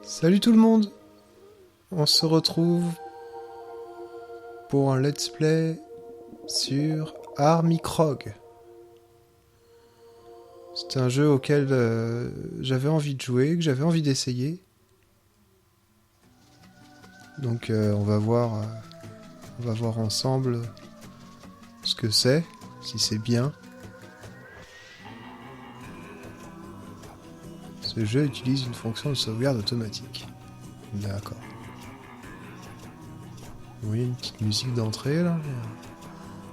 Salut tout le monde. On se retrouve pour un let's play sur Army Krog. C'est un jeu auquel j'avais envie de jouer, que j'avais envie d'essayer. Donc on va voir ensemble ce que c'est, si c'est bien. Ce jeu utilise une fonction de sauvegarde automatique. D'accord. Oui, une petite musique d'entrée là.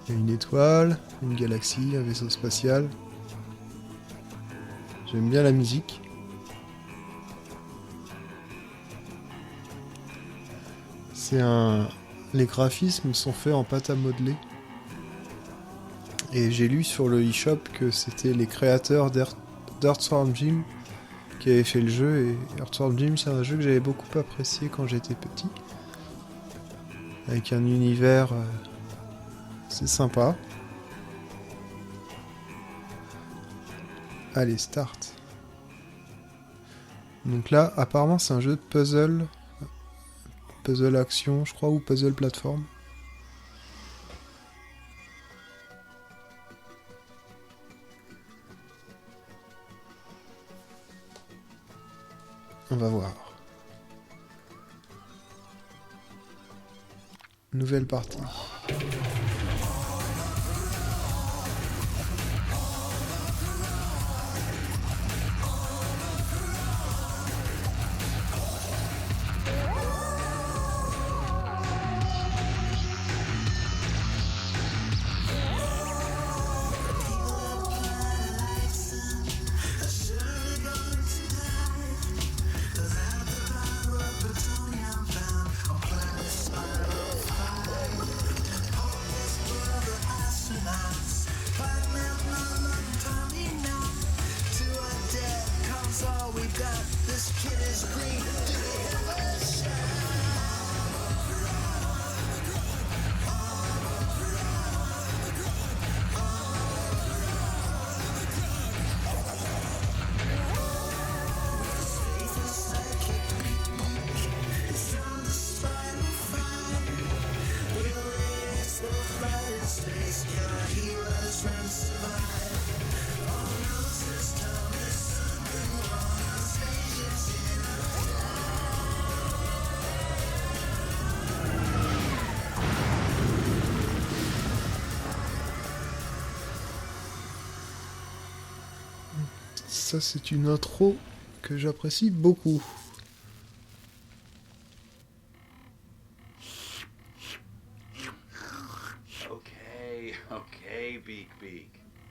Il y a une étoile, une galaxie, un vaisseau spatial. J'aime bien la musique. Les graphismes sont faits en pâte à modeler. Et j'ai lu sur le eShop que c'était les créateurs d'Earthworm Jim qui avaient fait le jeu. Et Earthworm Jim, c'est un jeu que j'avais beaucoup apprécié quand j'étais petit. Avec un univers c'est sympa. Allez, start. Donc là, apparemment, c'est un jeu de puzzle. Puzzle action, je crois, ou puzzle plateforme. On va voir. Nouvelle partie. Ça, c'est une intro que j'apprécie beaucoup. Okay, Beak.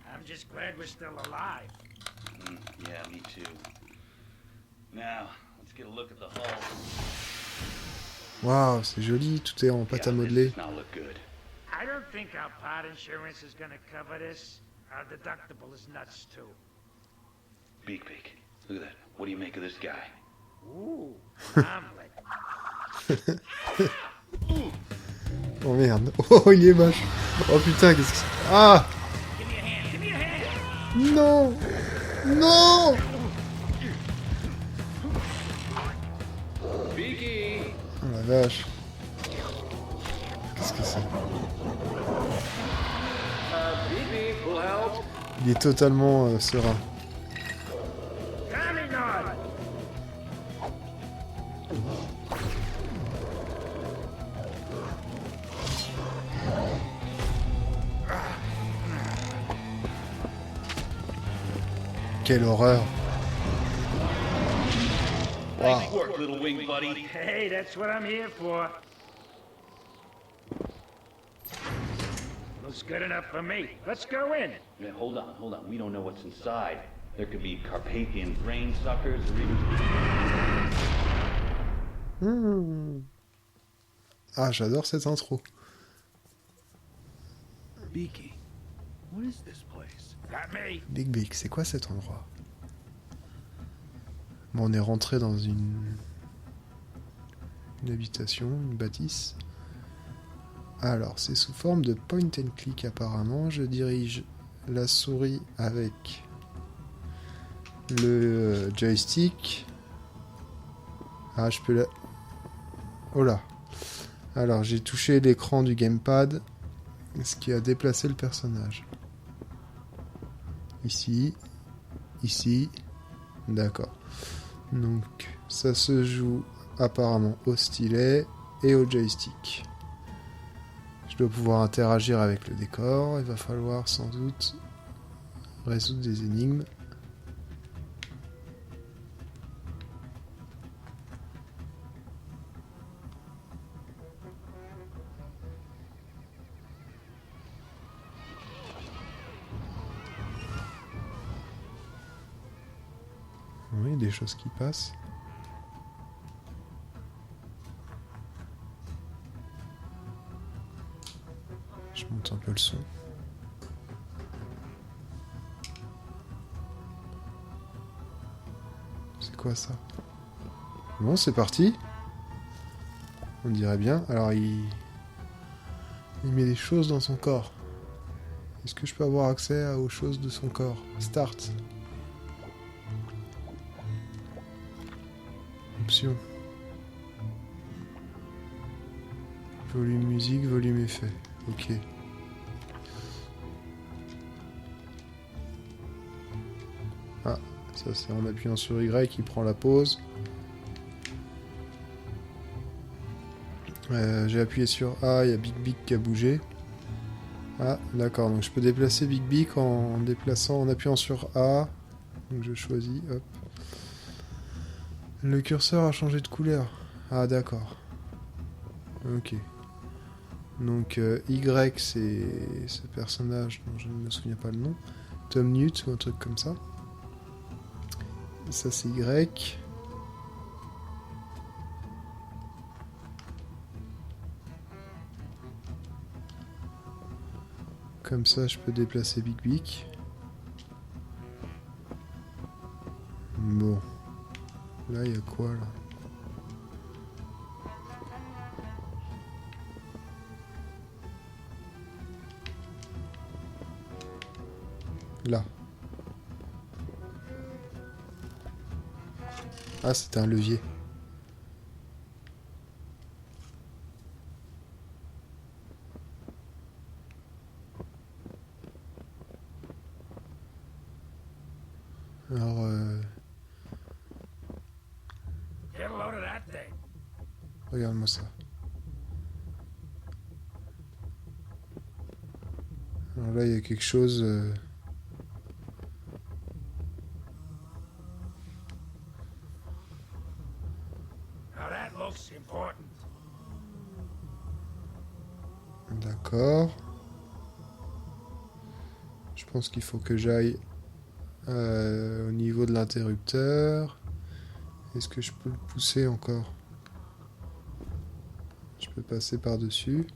I'm just glad we're still alive. Yeah, me too. Now, let's get a look at the hull. Waouh, c'est joli, tout est en pâte à modeler. This does not look good. I don't think our part insurance is gonna cover this. Our deductible is nuts too. Beak, look at that. What do you make of this guy? Ooh, omelet. Oh merde. Oh, il est moche. Oh putain, qu'est-ce que c'est? Ah! Give me a hand. Non! Non! Beaky! Oh la vache. Qu'est-ce que c'est? Beak, full help. Il est totalement serein. Tommy Nod. Quelle horreur. Wow. Nice work, little wing buddy. Hey, that's what I'm here for. Looks good enough for me. Let's go in. Yeah, hold on. We don't know what's inside. There could be Carpathian brain suckers or even... Ah, j'adore cette intro. Beaky, what is this place? Got me. Big, c'est quoi cet endroit? Bon, on est rentré dans une habitation, une bâtisse. Alors, c'est sous forme de point and click apparemment. Je dirige la souris avec le joystick. Ah, je peux la... Oh là. Alors, j'ai touché l'écran du gamepad, ce qui a déplacé le personnage. Ici. Ici. D'accord. Donc, ça se joue apparemment au stylet et au joystick. Je dois pouvoir interagir avec le décor. Il va falloir sans doute résoudre des énigmes. Oui, des choses qui passent. Je monte un peu le son. C'est quoi ça? Bon, c'est parti. On dirait bien. Alors, il met des choses dans son corps. Est-ce que je peux avoir accès aux choses de son corps? Start. Option. Volume musique, volume effet. Ok. Ah, ça c'est en appuyant sur Y, il prend la pause. J'ai appuyé sur A, il y a Big Big qui a bougé. Ah, d'accord, donc je peux déplacer Big Big en appuyant sur A. Donc je choisis, hop. Le curseur a changé de couleur. Ah, d'accord. Ok. Donc Y, c'est ce personnage dont je ne me souviens pas le nom. Tom Newt ou un truc comme ça. Ça, c'est Y. Comme ça, je peux déplacer Big Big. Bon. Là, il y a quoi, là? Là. Ah, c'était un levier. Alors, Get a load of that thing. regarde-moi ça. Alors là, il y a quelque chose... Now that looks important. D'accord. Je pense qu'il faut que j'aille au niveau de l'interrupteur. Est-ce que je peux le pousser encore? Je peux passer par-dessus.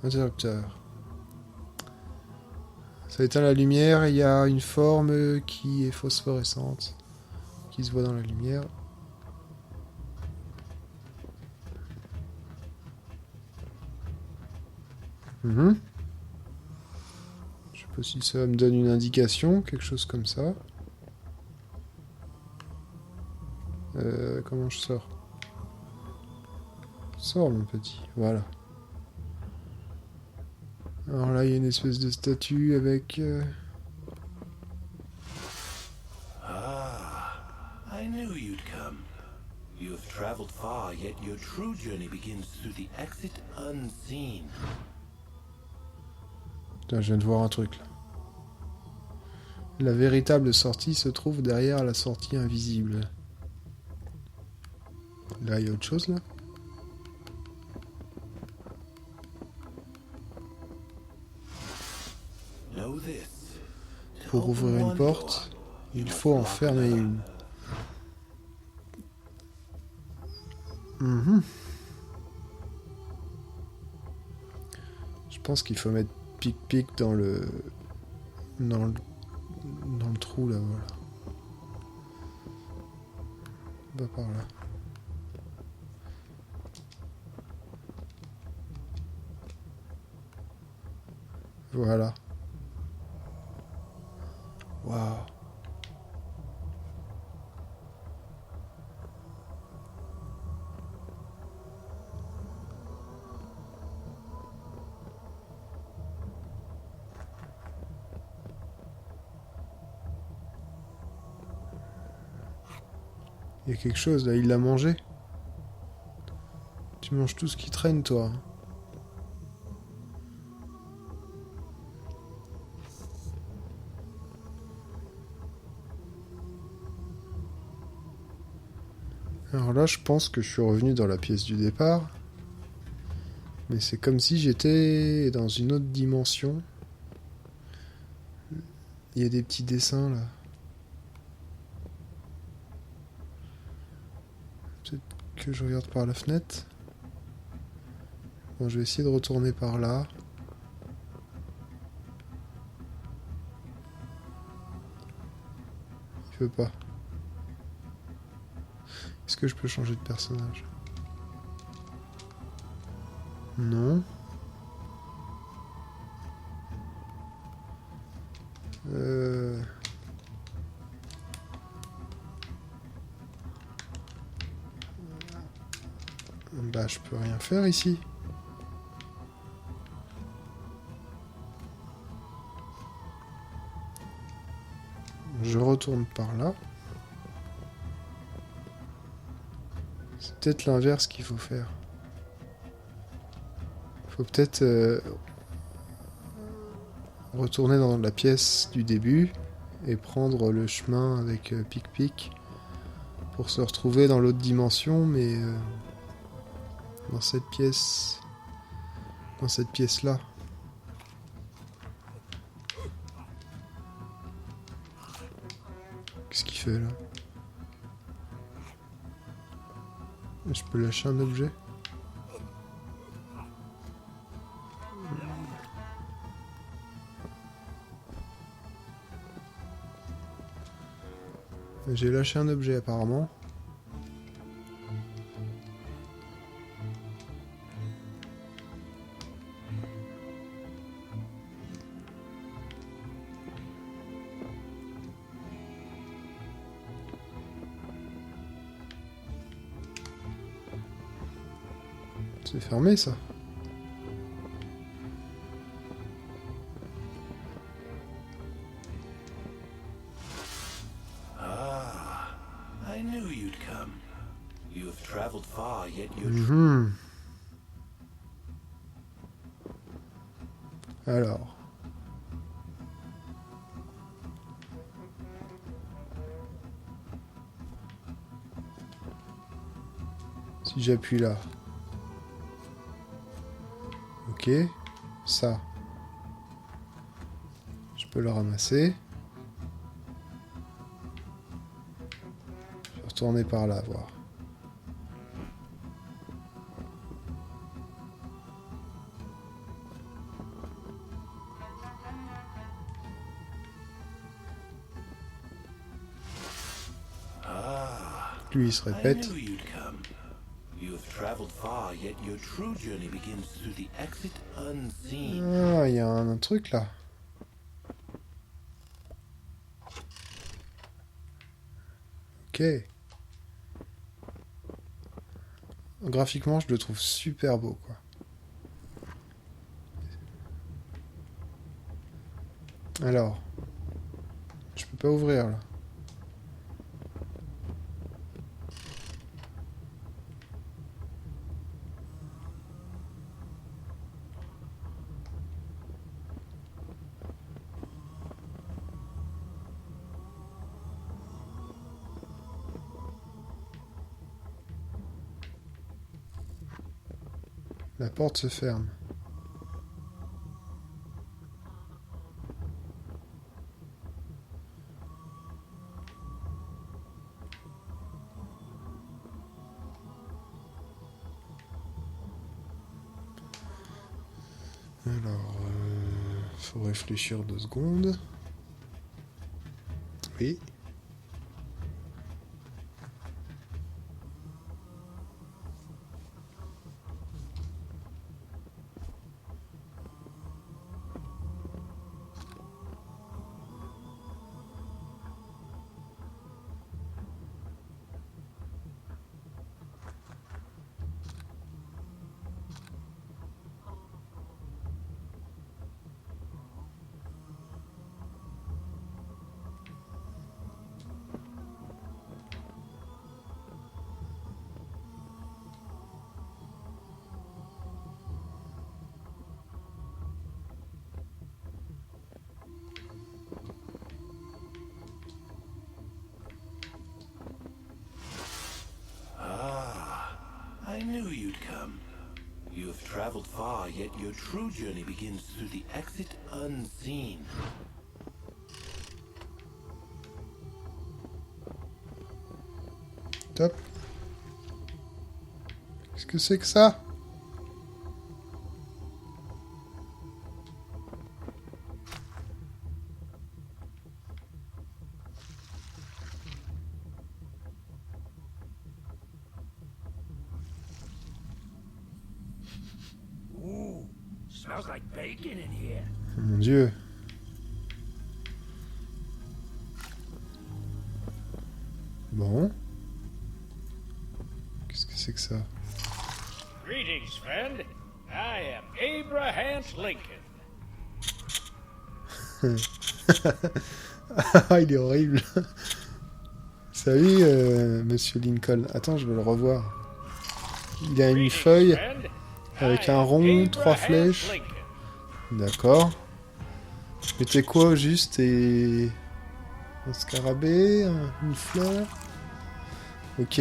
Interrupteur. Ça éteint la lumière. Il y a une forme qui est phosphorescente, qui se voit dans la lumière. Mhm. Je sais pas si ça me donne une indication, quelque chose comme ça. Comment je sors? Sors, mon petit. Voilà. Alors là, il y a une espèce de statue avec... Ah, I knew you'd come. You have traveled far, yet your true journey begins through the exit unseen. Putain, je viens de voir un truc là. La véritable sortie se trouve derrière la sortie invisible. Là, il y a autre chose là. Know this. Pour ouvrir une porte, il faut en fermer une. Mhm. Je pense qu'il faut mettre pic-pic dans le trou là, voilà. Va par là. Voilà. Waouh. Il y a quelque chose là, il l'a mangé. Tu manges tout ce qui traîne, toi. Alors là, je pense que je suis revenu dans la pièce du départ. Mais c'est comme si j'étais dans une autre dimension. Il y a des petits dessins là. Peut-être que je regarde par la fenêtre. Bon, je vais essayer de retourner par là. Il veut pas. Est-ce que je peux changer de personnage? Non. Bah, je peux rien faire ici. Je retourne par là. C'est peut-être l'inverse qu'il faut faire. Faut peut-être retourner dans la pièce du début et prendre le chemin avec Pic-Pic pour se retrouver dans l'autre dimension, mais dans cette pièce, là. Qu'est-ce qu'il fait là? Je peux lâcher un objet? J'ai lâché un objet apparemment. C'est fermé ça. I knew you'd come. You have traveled far, yet your Alors. Si j'appuie là. Ok. Ça. Je peux le ramasser. Je vais retourner par là, voir. Lui, il se répète. I knew you'd come. You have traveled far, yet your true journey begins through the exit unseen. Ah, il y a un truc là. Ok. Graphiquement, je le trouve super beau, quoi. Alors. Je peux pas ouvrir, là. La porte se ferme. Alors, faut réfléchir 2 secondes. Oui. have traveled far, yet your true journey begins through the exit unseen. Top. Qu'est-ce que c'est que ça? Ooh, smells like bacon in here. Oh mon Dieu. Bon. Qu'est-ce que c'est que ça? Greetings, friend. I am Abraham Lincoln. Ah, il est horrible. Salut, Monsieur Lincoln. Attends, je vais le revoir. Il a une feuille avec un rond, 3 flèches. D'accord. Mais t'es quoi, juste? Et un scarabée, une fleur. Ok.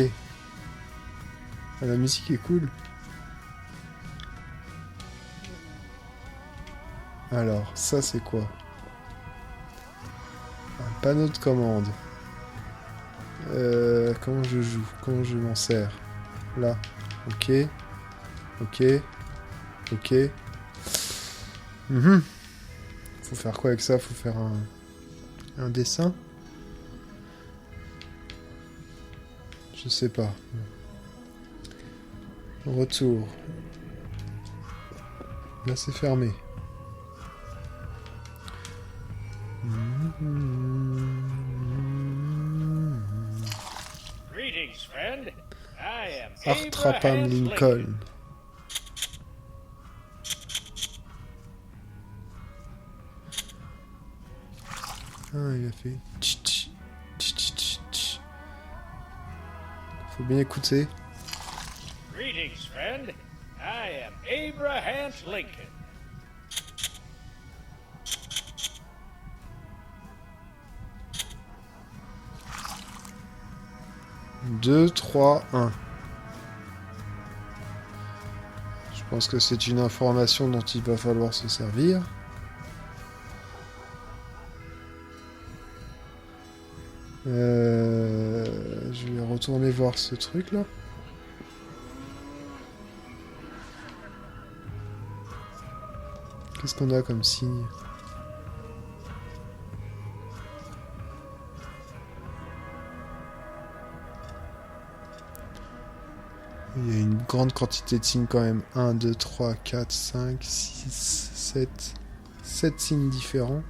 Ah, la musique est cool. Alors, ça c'est quoi? Un panneau de commande. Comment je joue? Comment je m'en sers? Là. Ok. Ok. Ok. Faut faire quoi avec ça? Faut faire un dessin? Je sais pas. Retour. Là c'est fermé. Greetings, friend. I am Artrapam Abraham Lincoln. Ah, il a fait... tch, tch, tch, tch, tch, tch. Faut bien écouter. Greetings, friend. I am Abraham Lincoln. Deux, trois, un. Je pense que c'est une information dont il va falloir se servir. Je vais retourner voir ce truc là. Qu'est-ce qu'on a comme signe? Il y a une grande quantité de signes quand même. 1, 2, 3, 4, 5, 6, 7. 7 signes différents.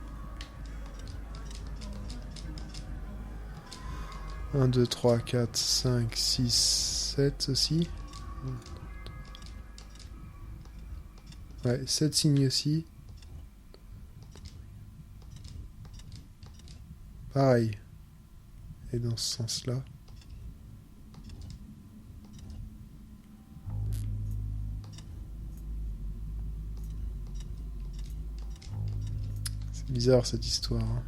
1, 2, 3, 4, 5, 6, 7 aussi. Ouais, 7 signes aussi. Pareil. Et dans ce sens-là. C'est bizarre cette histoire. Hein.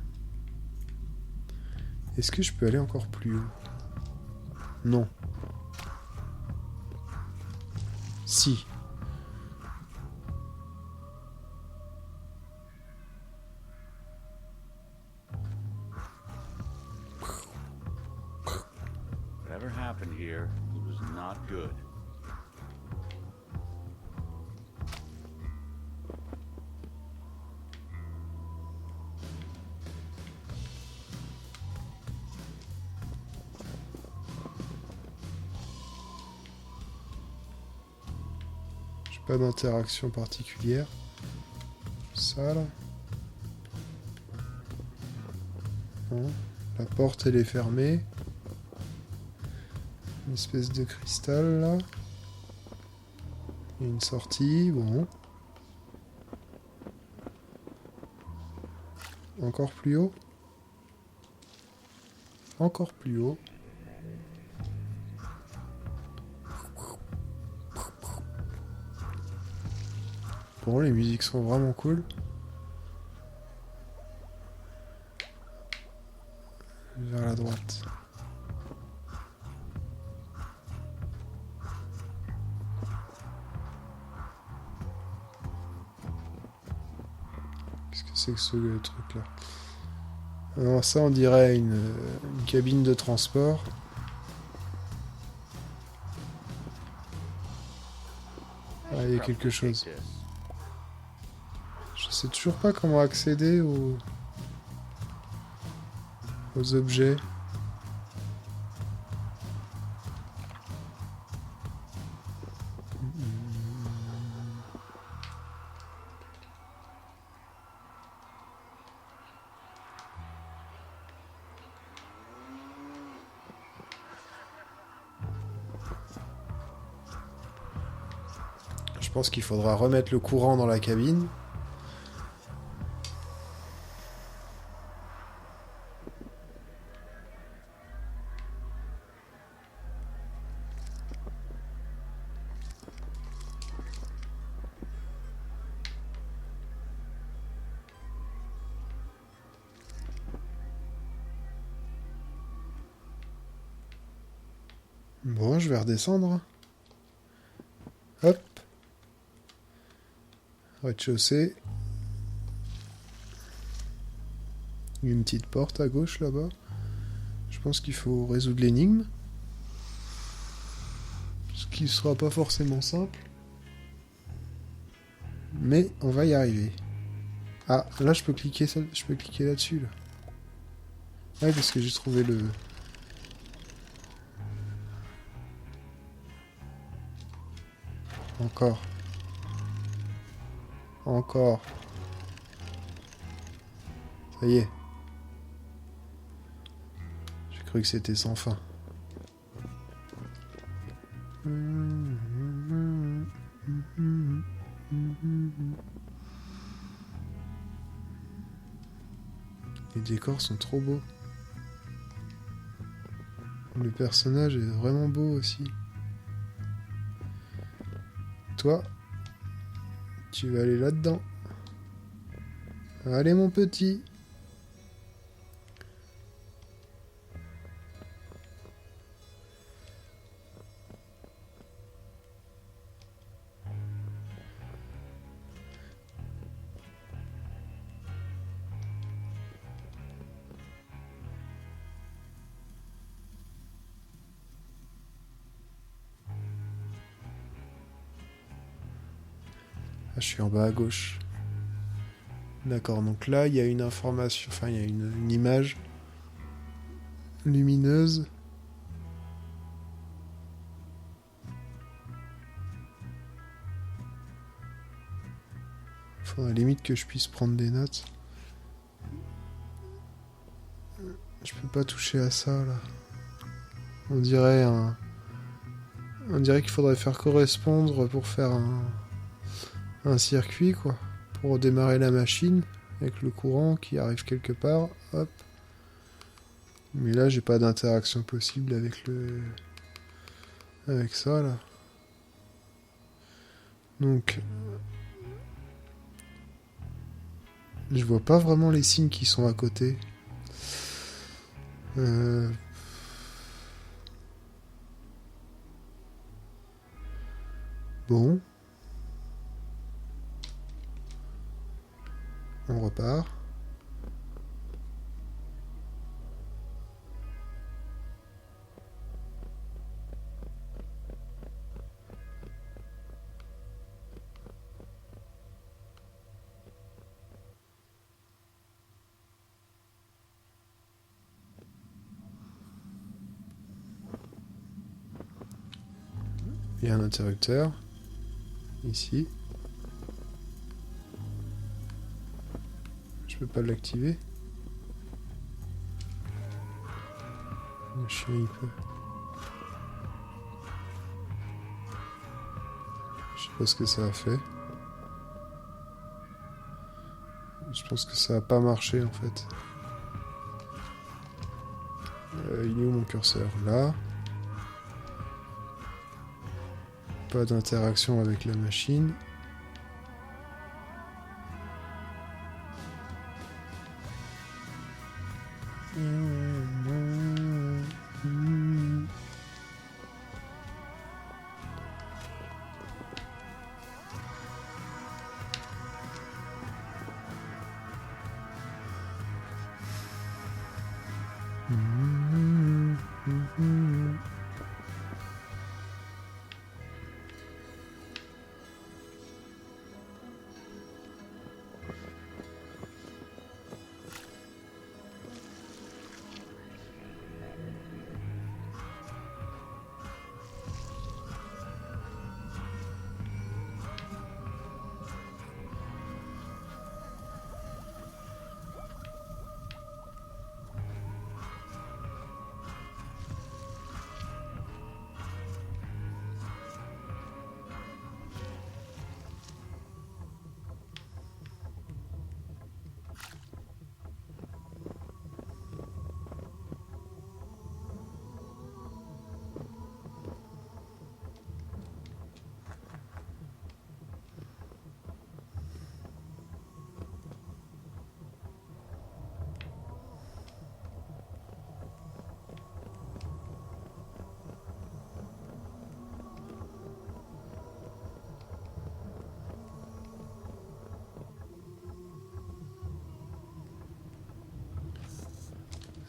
Est-ce que je peux aller encore plus haut? Non. Si. Whatever happened here, it was not good. Pas d'interaction particulière. Ça là. Non. La porte elle est fermée. Une espèce de cristal là. Il y a une sortie, bon. Encore plus haut. Encore plus haut. Bon, les musiques sont vraiment cool. Vers la droite. Qu'est-ce que c'est que ce truc-là? Alors ça, on dirait une cabine de transport. Ah, il y a quelque chose. Je sais toujours pas comment accéder aux objets. Je pense qu'il faudra remettre le courant dans la cabine. Bon, je vais redescendre. Hop. Rez-de-chaussée. Une petite porte à gauche là-bas. Je pense qu'il faut résoudre l'énigme. Ce qui sera pas forcément simple. Mais on va y arriver. Ah, là je peux cliquer là-dessus là. Ouais, parce que j'ai trouvé le... Encore. Encore. Ça y est. J'ai cru que c'était sans fin. Les décors sont trop beaux. Le personnage est vraiment beau aussi. Toi, tu vas aller là-dedans. Allez mon petit. Ah, je suis en bas à gauche. D'accord, donc là, il y a une information, enfin, il y a une image lumineuse. Faudrait limite que je puisse prendre des notes. Je peux pas toucher à ça, là. On dirait qu'il faudrait faire correspondre pour faire un circuit, quoi. Pour démarrer la machine avec le courant qui arrive quelque part. Hop. Mais là, j'ai pas d'interaction possible avec ça, là. Donc, je vois pas vraiment les signes qui sont à côté. Bon. On repart. Il y a un interrupteur. Ici. Je peux pas l'activer. Le chien il peut. Je sais pas ce que ça a fait. Je pense que ça a pas marché en fait. Il est où mon curseur? Là. Pas d'interaction avec la machine.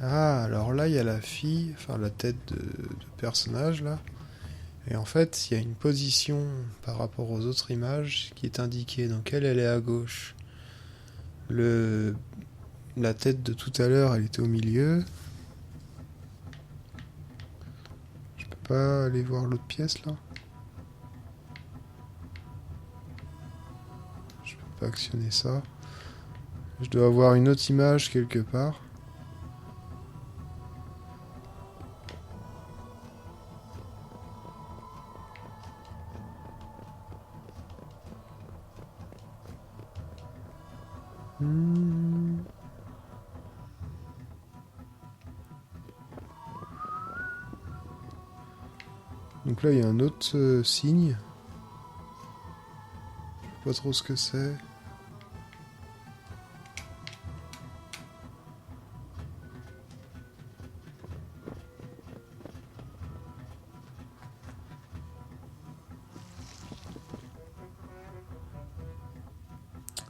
Ah, alors là, il y a la fille, enfin la tête de personnage là. Et en fait, il y a une position par rapport aux autres images qui est indiquée. Donc elle est à gauche. La tête de tout à l'heure, elle était au milieu. Je peux pas aller voir l'autre pièce là. Je peux pas actionner ça. Je dois avoir une autre image quelque part. Donc là, il y a un autre signe. Je sais pas trop ce que c'est.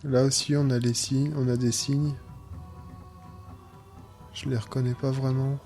Là aussi, on a des signes. Je les reconnais pas vraiment.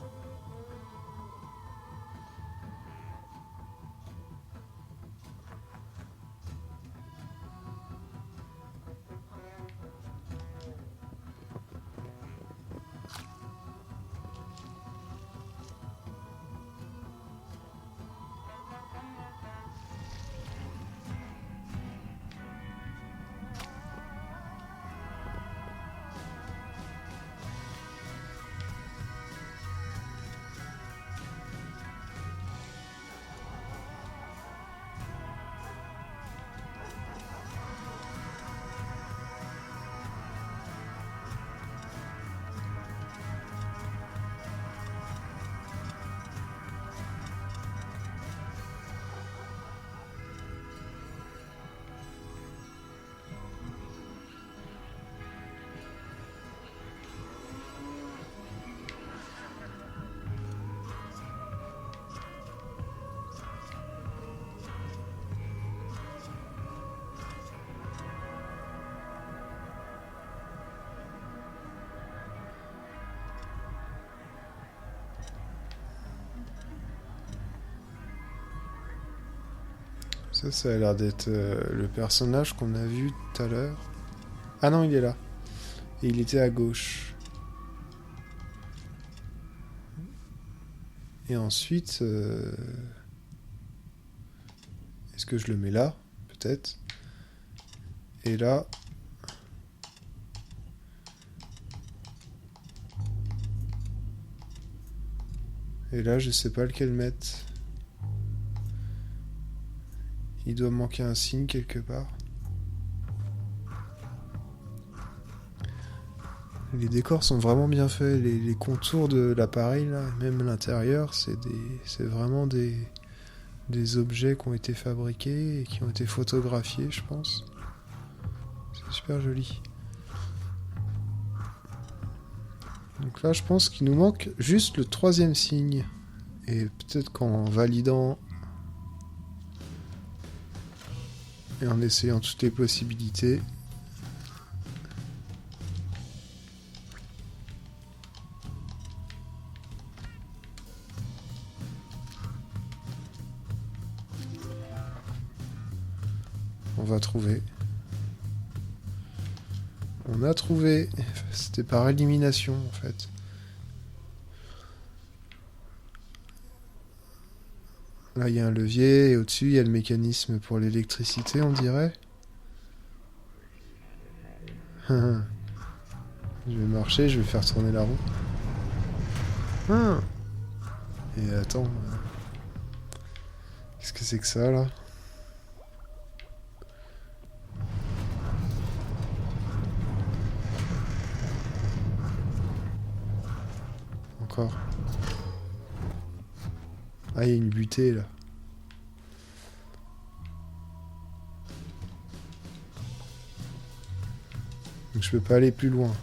Ça a l'air d'être le personnage qu'on a vu tout à l'heure. Ah non, il est là. Et il était à gauche. Et ensuite... Est-ce que je le mets là? Peut-être. Et là... Et là, je sais pas lequel mettre. Il doit manquer un signe quelque part. Les décors sont vraiment bien faits. Les contours de l'appareil, là, même l'intérieur, c'est vraiment des objets qui ont été fabriqués et qui ont été photographiés, je pense. C'est super joli. Donc là, je pense qu'il nous manque juste le 3e signe. Et peut-être qu'en validant... Et en essayant toutes les possibilités. On va trouver. On a trouvé. C'était par élimination en fait. Là, il y a un levier, et au-dessus, il y a le mécanisme pour l'électricité, on dirait. Je vais marcher, je vais faire tourner la roue. Et attends. Qu'est-ce que c'est que ça, là? Encore. Ah, il y a une butée là. Donc je peux pas aller plus loin.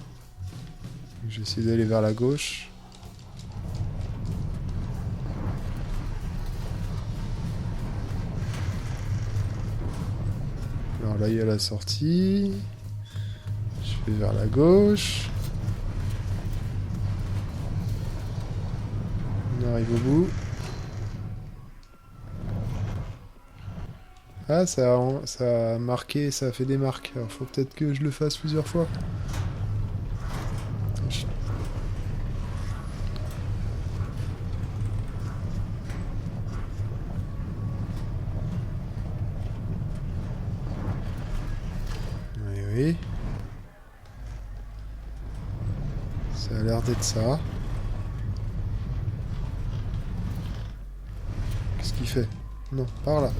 Je vais essayer d'aller vers la gauche. Alors là, il y a la sortie. Je vais vers la gauche. On arrive au bout. Ah, ça a marqué, ça a fait des marques. Alors faut peut-être que je le fasse plusieurs fois. Oui, oui. Ça a l'air d'être ça. Qu'est-ce qu'il fait? Non, par là.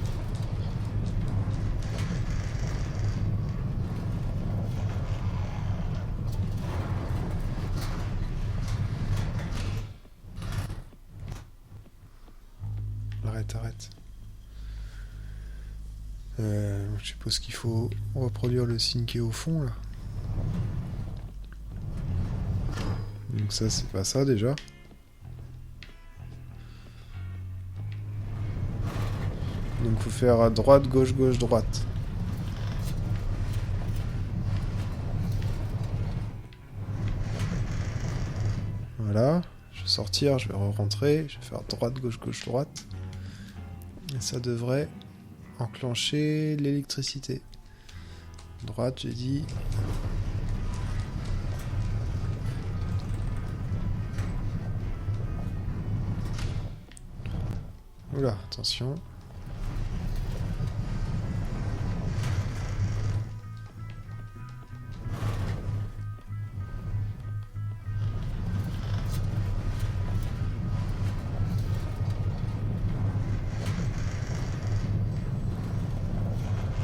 Arrête. Je suppose qu'il faut reproduire le signe qui est au fond là. Donc ça c'est pas ça déjà. Donc faut faire à droite, gauche, gauche, droite. Voilà. Je vais sortir, je vais re-rentrer, je vais faire droite, gauche, gauche, droite. Et ça devrait enclencher l'électricité. Droite, j'ai dit. Oula, attention.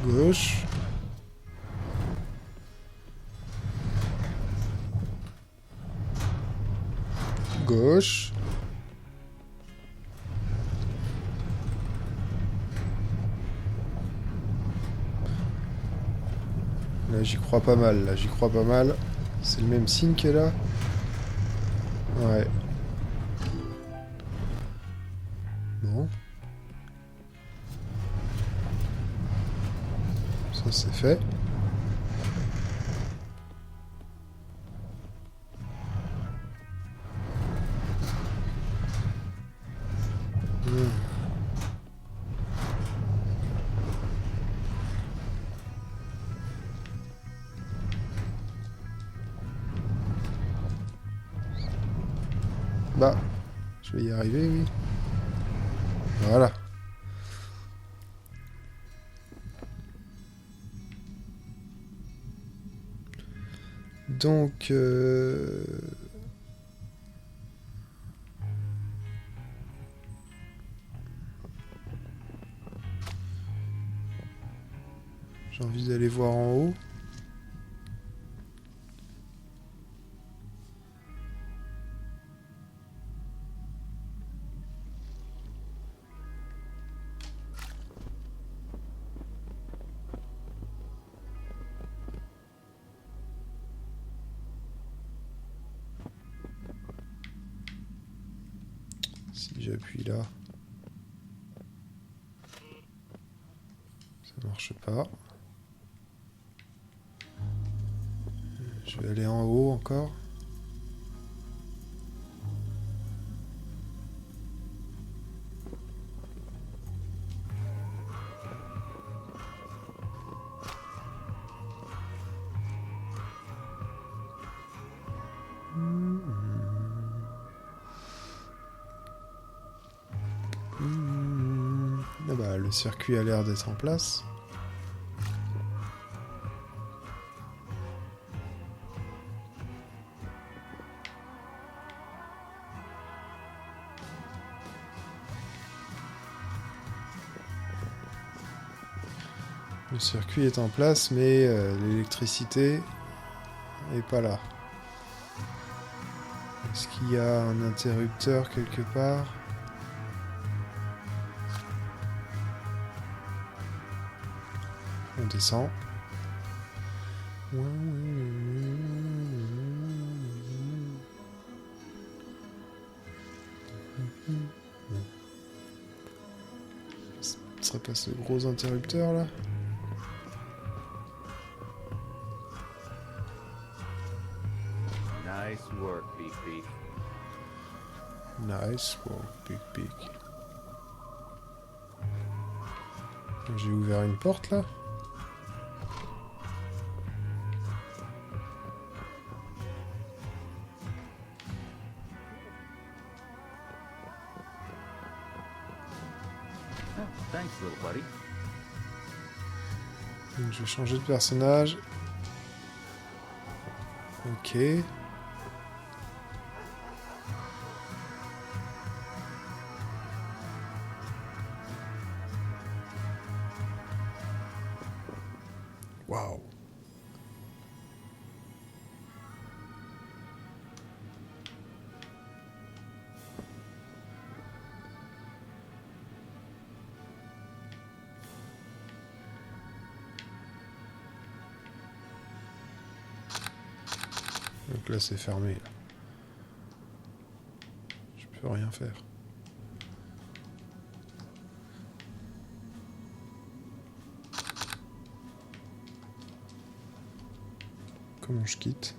Gauche. Gauche. Là, j'y crois pas mal. Là, j'y crois pas mal. C'est le même signe qu'elle a. Ouais. Bon. Ça, c'est fait. Bah, je vais y arriver, oui. Voilà. Donc, j'ai envie d'aller voir en haut. Si j'appuie là, ça marche pas. Je vais aller en haut encore. Ah bah, le circuit a l'air d'être en place. Le circuit est en place, mais l'électricité est pas là. Est-ce qu'il y a un interrupteur quelque part? On descend. Ce serait pas ce gros interrupteur là? Nice work, Beef Beef. Nice. Wow, pic. J'ai ouvert une porte là. Oh, thanks, little buddy. Donc, je vais changer de personnage. Ok. Waouh. Donc là c'est fermé. Là. Je peux rien faire. Comment je quitte?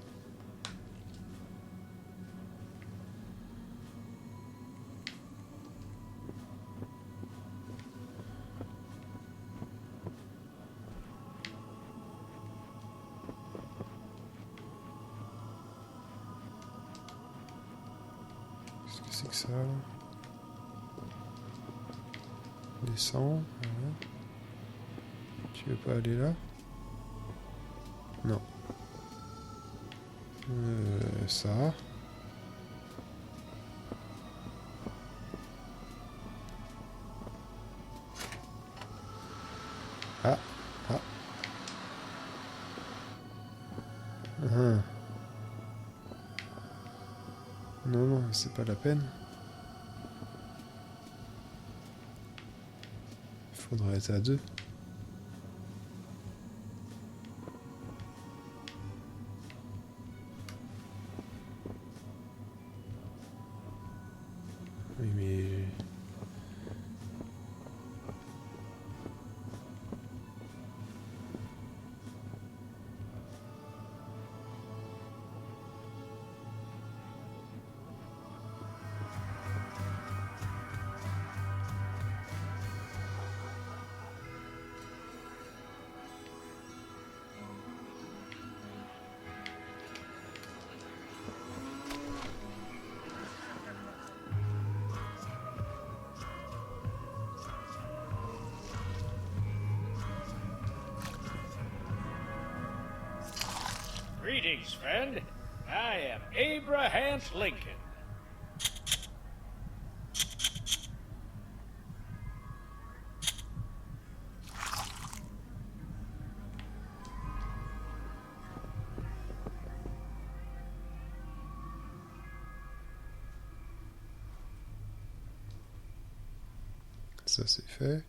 Qu'est-ce que c'est que ça là? Descends. Voilà. Tu veux pas aller là? Non. Ça. Ah. Non, c'est pas la peine. Faudrait être à deux. Oui, mais... Greetings, friend. I am Abraham Lincoln. Ça c'est fait.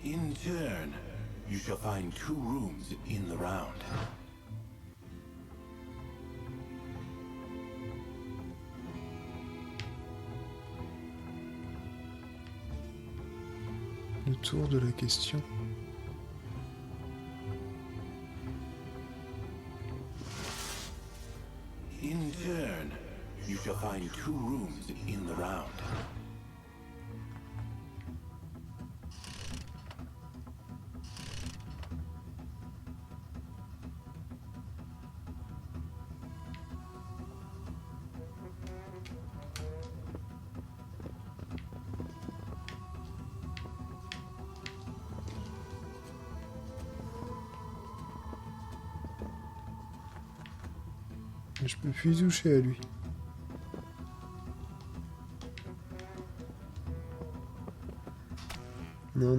In turn, you shall find 2 rooms in the round. Le tour de la question. In turn, you shall find 2 rooms in the round. Je peux plus toucher à lui. Non.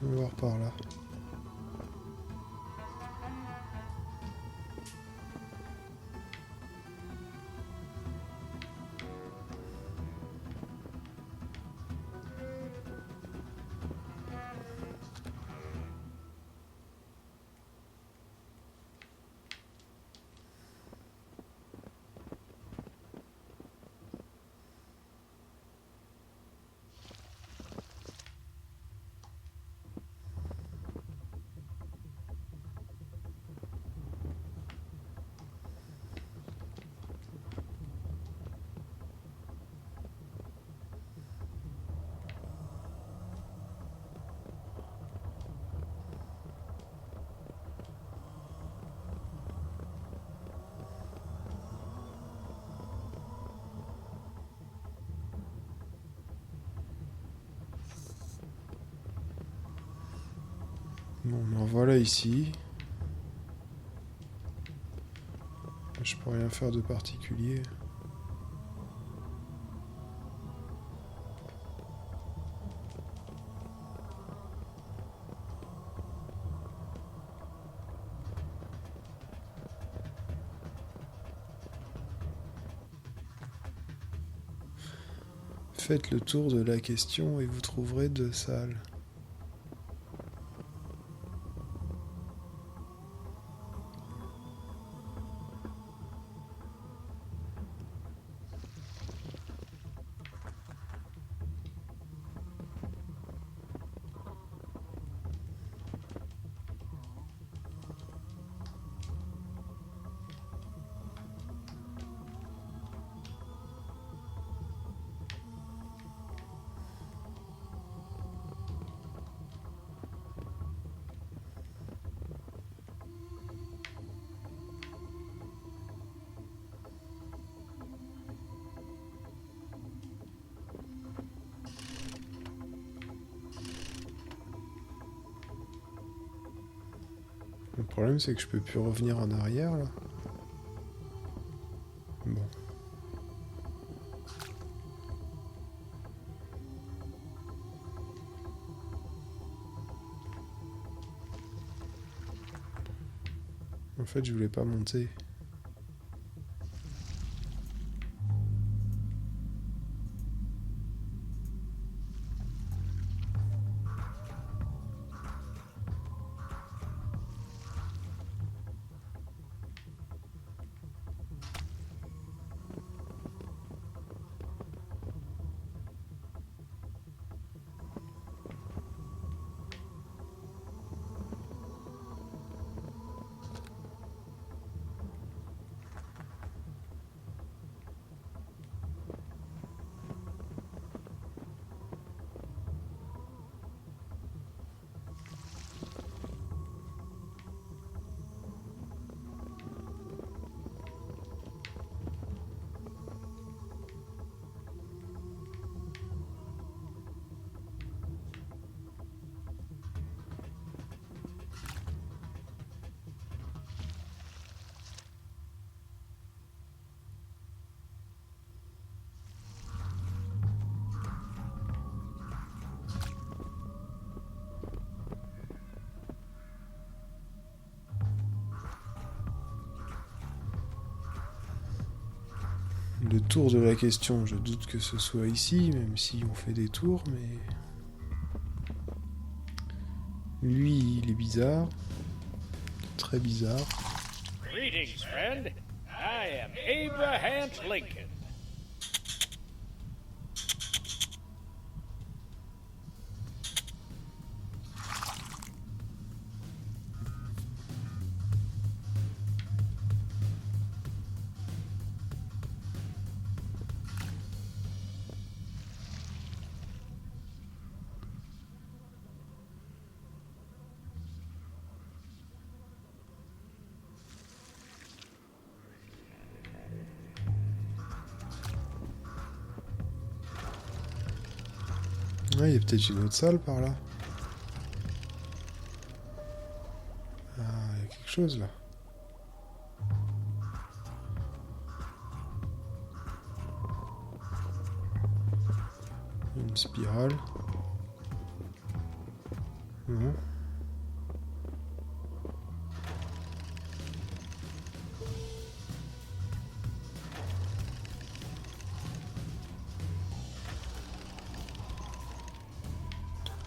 On va voir par là. Bon, ben voilà ici. Je peux rien faire de particulier. Faites le tour de la question et vous trouverez 2 salles. Le problème, c'est que je peux plus revenir en arrière, là. Bon. En fait, je voulais pas monter. Le tour de la question, je doute que ce soit ici, même si on fait des tours, mais... Lui, il est bizarre. Très bizarre. Greetings, friend. I am Abraham Lincoln. Ouais, il y a peut-être une autre salle par là. Ah, il y a quelque chose là. Une spirale. Non.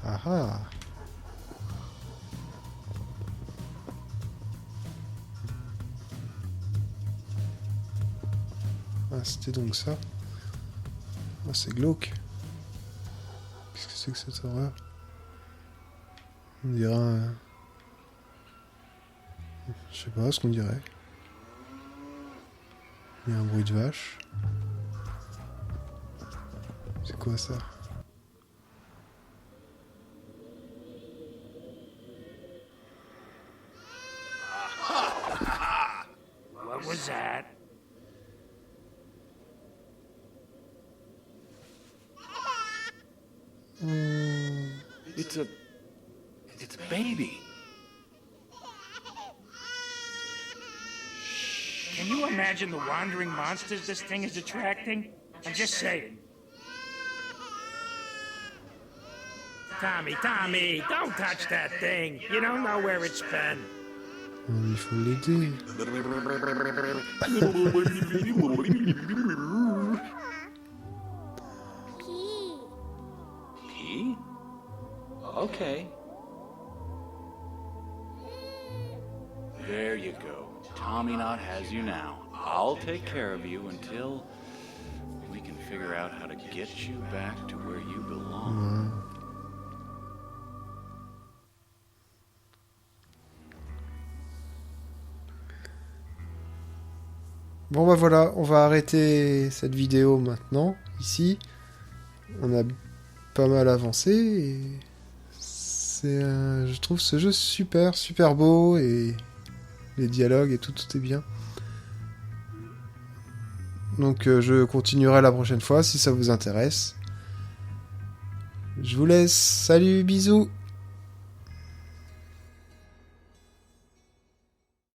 Ah ah. Ah, c'était donc ça. Ah, c'est glauque. Qu'est-ce que c'est que cette horreur? On dirait un... Je sais pas ce qu'on dirait. Il y a un bruit de vache. C'est quoi ça? What was that? It's a baby. Can you imagine the wandering monsters this thing is attracting? I'm just saying. Tommy, don't touch that thing. You don't know where it's been. Il faut l'aider. Pee? Okay. There you go. Tommy Knot has you now. I'll take care of you until we can figure out how to get you back to where you belong. Bon bah voilà, on va arrêter cette vidéo maintenant, ici. On a pas mal avancé et je trouve ce jeu super beau et les dialogues et tout est bien. Donc je continuerai la prochaine fois si ça vous intéresse. Je vous laisse, salut, bisous.